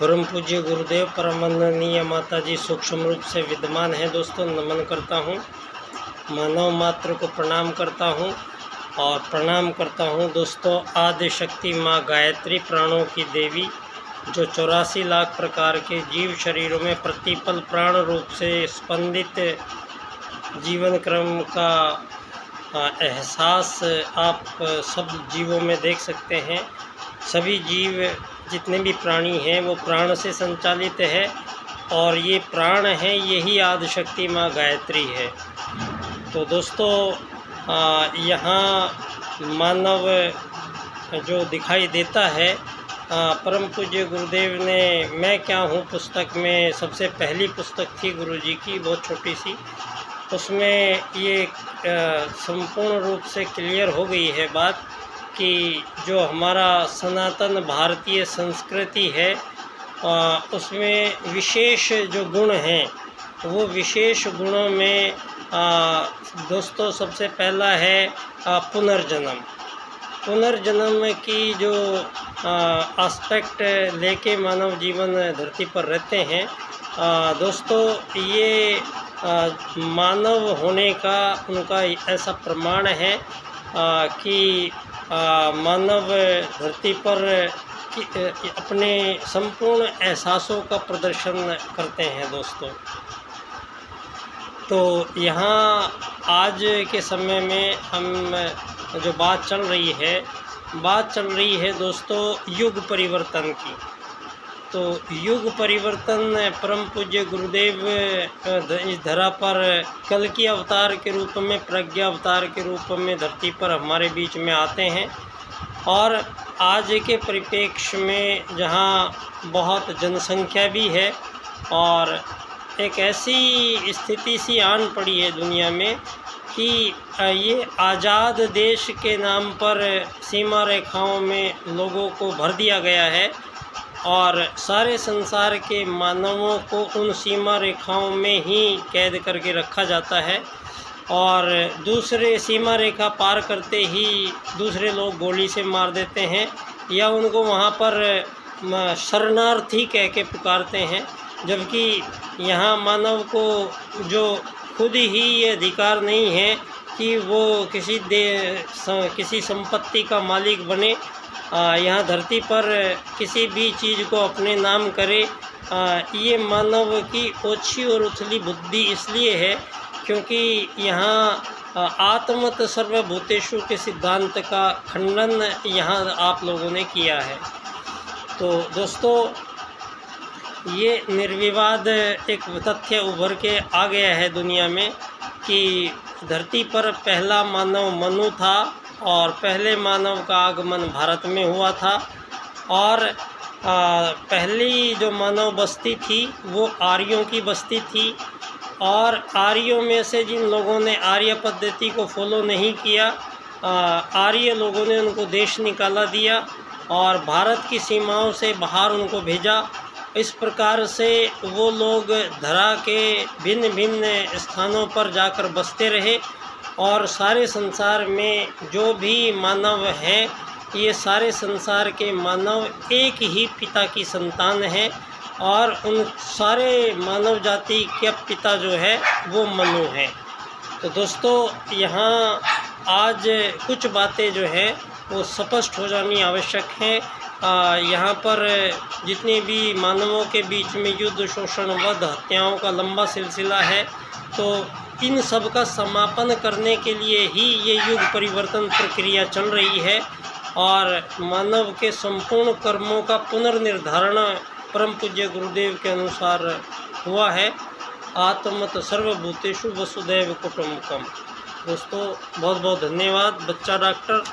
परम पूज्य गुरुदेव परम वंदनीय माता जी सूक्ष्म रूप से विद्यमान है। दोस्तों नमन करता हूँ, मानव मात्र को प्रणाम करता हूँ और प्रणाम करता हूँ दोस्तों आदि शक्ति माँ गायत्री, प्राणों की देवी, जो 84 लाख प्रकार के जीव शरीरों में प्रतिपल प्राण रूप से स्पंदित जीवन क्रम का एहसास आप सब जीवों में देख सकते हैं। सभी जीव जितने भी प्राणी हैं वो प्राण से संचालित है और ये प्राण है, यही आदि शक्ति माँ गायत्री है। तो दोस्तों यहाँ मानव जो दिखाई देता है, परम पूज्य गुरुदेव ने मैं क्या हूँ पुस्तक में सबसे पहली पुस्तक थी गुरुजी की, बहुत छोटी सी, उसमें ये संपूर्ण रूप से क्लियर हो गई है बात कि जो हमारा सनातन भारतीय संस्कृति है उसमें विशेष जो गुण हैं, वो विशेष गुणों में दोस्तों सबसे पहला है पुनर्जन्म। पुनर्जन्म की जो एस्पेक्ट लेके मानव जीवन धरती पर रहते हैं दोस्तों, ये मानव होने का उनका ऐसा प्रमाण है कि मानव धरती पर अपने संपूर्ण एहसासों का प्रदर्शन करते हैं दोस्तों। तो यहाँ आज के समय में हम जो बात चल रही है दोस्तों युग परिवर्तन की। तो युग परिवर्तन परम पूज्य गुरुदेव इस धरा पर कल की अवतार के रूप में, प्रज्ञा अवतार के रूप में धरती पर हमारे बीच में आते हैं और आज के परिप्रेक्ष्य में जहाँ बहुत जनसंख्या भी है और एक ऐसी स्थिति सी आन पड़ी है दुनिया में कि ये आज़ाद देश के नाम पर सीमा रेखाओं में लोगों को भर दिया गया है और सारे संसार के मानवों को उन सीमा रेखाओं में ही कैद करके रखा जाता है और दूसरे सीमा रेखा पार करते ही दूसरे लोग गोली से मार देते हैं या उनको वहाँ पर शरणार्थी कह के पुकारते हैं। जबकि यहाँ मानव को जो खुद ही ये अधिकार नहीं है कि वो किसी संपत्ति का मालिक बने, यहाँ धरती पर किसी भी चीज़ को अपने नाम करे। ये मानव की ओछी और उथली बुद्धि इसलिए है क्योंकि यहाँ आत्मत सर्वभूतेषु के सिद्धांत का खंडन यहाँ आप लोगों ने किया है। तो दोस्तों ये निर्विवाद एक तथ्य उभर के आ गया है दुनिया में कि धरती पर पहला मानव मनु था और पहले मानव का आगमन भारत में हुआ था और पहली जो मानव बस्ती थी वो आर्यों की बस्ती थी और आर्यों में से जिन लोगों ने आर्य पद्धति को फॉलो नहीं किया, आर्य लोगों ने उनको देश निकाला दिया और भारत की सीमाओं से बाहर उनको भेजा। इस प्रकार से वो लोग धरा के भिन्न भिन्न स्थानों पर जाकर बसते रहे और सारे संसार में जो भी मानव हैं, ये सारे संसार के मानव एक ही पिता की संतान हैं और उन सारे मानव जाति के पिता जो है वो मनु है। तो दोस्तों यहाँ आज कुछ बातें जो है वो स्पष्ट हो जानी आवश्यक है। यहाँ पर जितने भी मानवों के बीच में युद्ध, शोषण, वध, हत्याओं का लंबा सिलसिला है, तो इन सब का समापन करने के लिए ही ये युग परिवर्तन प्रक्रिया चल रही है और मानव के संपूर्ण कर्मों का पुनर्निर्धारण परम पूज्य गुरुदेव के अनुसार हुआ है। आत्मत सर्वभूतेषु वसुदैव कुटुम्बकम। दोस्तों बहुत बहुत धन्यवाद। बच्चा डॉक्टर।